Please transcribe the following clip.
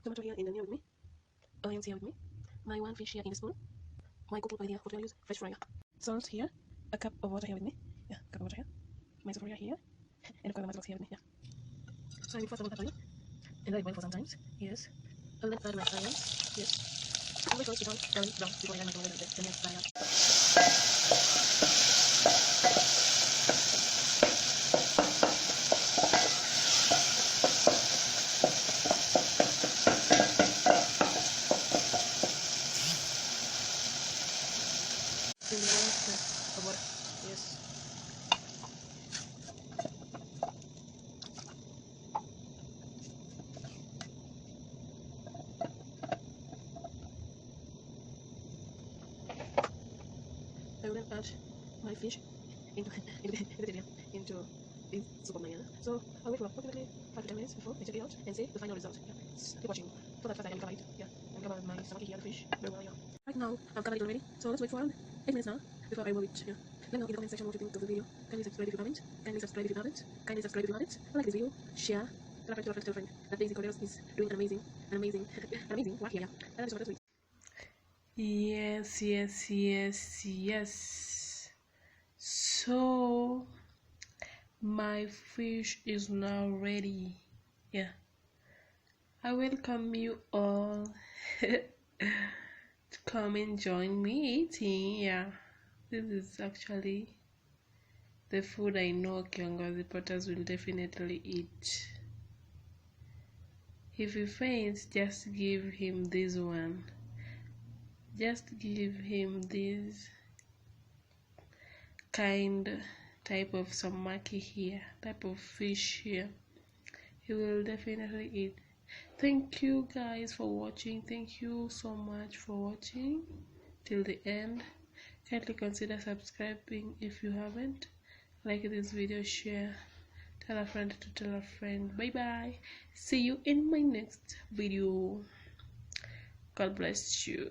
tomato here in the near with me, onions here with me, my one fish here in the spoon, my cooking oil here for to use fresh fryer, salt here, a cup of water here with me, yeah, cup of water here, my sophia here, and a couple of tomatoes here with me, yeah. So I will first of all that oil, and let it boil for some time, yes. I'll then add my onions, yes. I'll wait for it to turn brown before I add my tomato and the next fire. In the last of water, yes. I will then add my fish into into this soup of mayonnaise. So I'll wait for approximately 5 to 10 minutes before I take it out and see the final result. Yeah. Keep watching. For that first I can cover it. Yeah. I cover my stomach here, the fish. Very well, yeah. Right now I've covered it already. So let's wait for around 8 minutes now before I roll it. Yeah. Let me know in the comment section what you think of the video. Kindly subscribe if you haven't. Kindly subscribe if you haven't. Kindly subscribe if you haven't. Like this video, share, tell a friend, tell a friend that Daisy Corderos is doing an amazing work here. And that is what it is. Yes, yes, yes, yes. So my fish is now ready. Yeah, I welcome you all to come and join me eating. Yeah, this is actually the food I know Kiongozi Potters will definitely eat. If he faints, just give him this one. Just give him this kind type of samaki here, type of fish here. He will definitely eat. Thank you guys for watching. Thank you so much for watching till the end. Kindly consider subscribing if you haven't. Like this video, share, tell a friend to tell a friend. Bye bye. See you in my next video. God bless you.